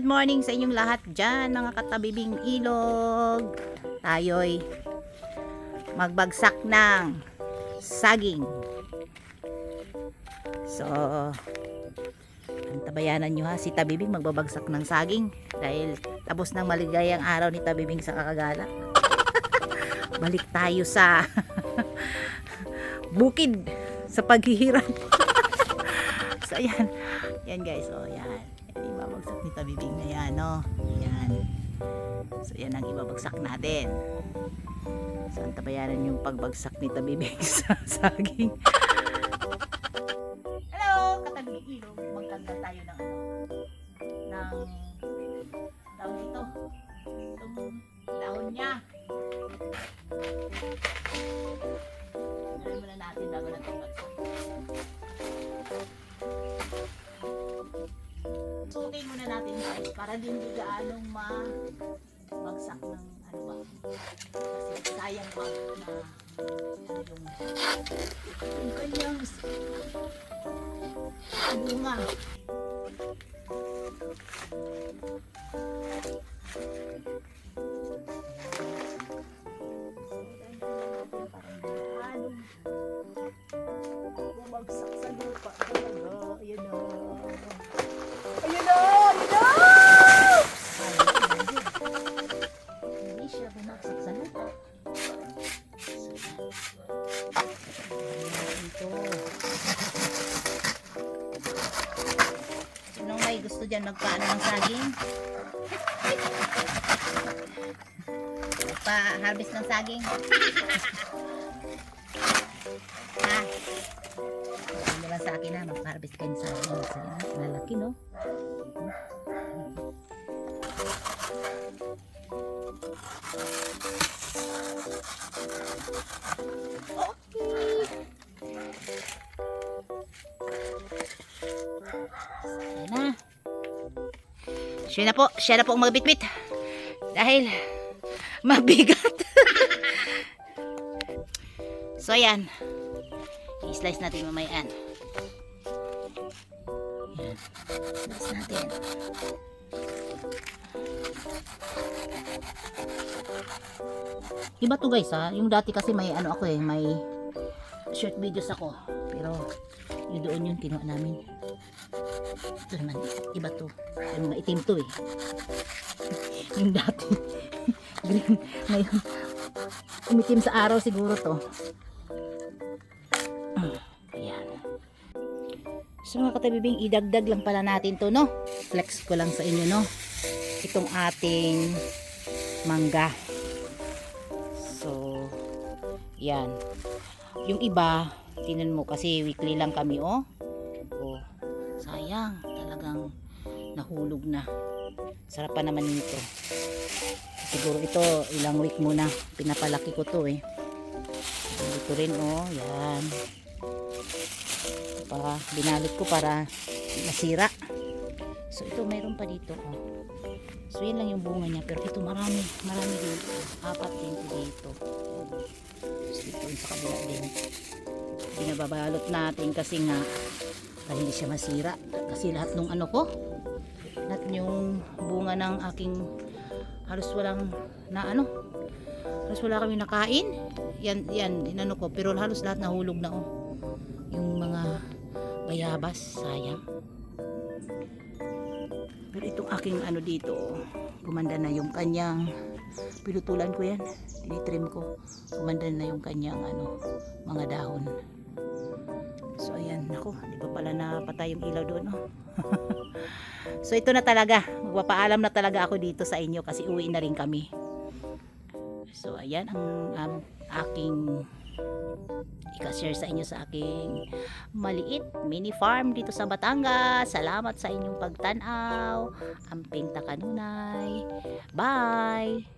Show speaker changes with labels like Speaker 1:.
Speaker 1: morning sa inyong lahat dyan, mga katabibing ilog. Tayo'y magbagsak ng saging. So, antabayanan nyo ha, si Tabibing magbabagsak ng saging dahil tapos ng maligayang araw ni Tabibing sa kakagala. Balik tayo sa bukid sa paghihirap. So, ayan. Yan guys, oh, yan. Ibabagsak ni Tabibing na yan, no? Yan. So, yan ang ibabagsak natin. So, antabayanan yung pagbagsak ni Tabibing sa saging. Hello, katabing ilog. Magtanggal tayo ng tawag dito. Itong dahon niya. Tanggalin muna natin bago natin bagsak. Sukin muna natin guys para din di gaanong mabagsak ng ano ba. Kasi sayang ba na yung kanyang bunga. Bumagsak sa lupa talaga. Ayan o. Ayan o! Ayan o! Hindi siya bumagsak sa lupa. Ito. Sinong may gusto dyan magpaano ng saging? Pa-harvest ng saging? Ha? Sabi lang sa akin na mag-harvest kayo ng saging. Lalaki no? Okay. Siya na po ang magbitbit dahil mabigat. So ayan, i-slice natin mamaya yan. Slice natin. Iba to guys ha, yung dati kasi may ano ako eh, may short videos ako, pero yung doon yung kinuha namin. Ito naman, iba to. Yung mga itim to eh. Yung dati green, ngayon umitim sa araw siguro to. Ayan. So mga katabibing, idagdag lang pala natin to, no? Flex ko lang sa inyo, no? Itong ating mangga. So yan. Yung iba, tinan mo kasi weekly lang kami, oh. Oh, sayang, talagang nahulog na. Sarap pa naman nito. Siguro ito ilang week muna pinapalaki ko to eh. Dito rin oh, yan. Para binalot ko para masira. So ito mayroon pa dito oh. So yan lang yung bunga niya, pero ito marami dito. 4 din dito. So dito sa kabila din. Binababalot natin kasi nga para hindi siya masira. Kasi lahat ng ano ko, lahat yung bunga ng aking halos walang na ano, halos wala kami nakain. Yan inano ko, pero halos lahat nahulog na oh. Yung mga bayabas, sayang. Pero itong aking ano dito, gumanda na yung kanyang, pinutulan ko yan, tinitrim ko, gumanda na yung kanyang ano, mga dahon. So ayan, nako, di ba pala napatay yung ilaw doon oh. So ito na talaga, magpapaalam na talaga ako dito sa inyo kasi uwi na rin kami. So ayan ang aking i-share sa inyo sa aking maliit mini farm dito sa Batangas. Salamat sa inyong pagtanaw. Amping ta kanunay. Bye!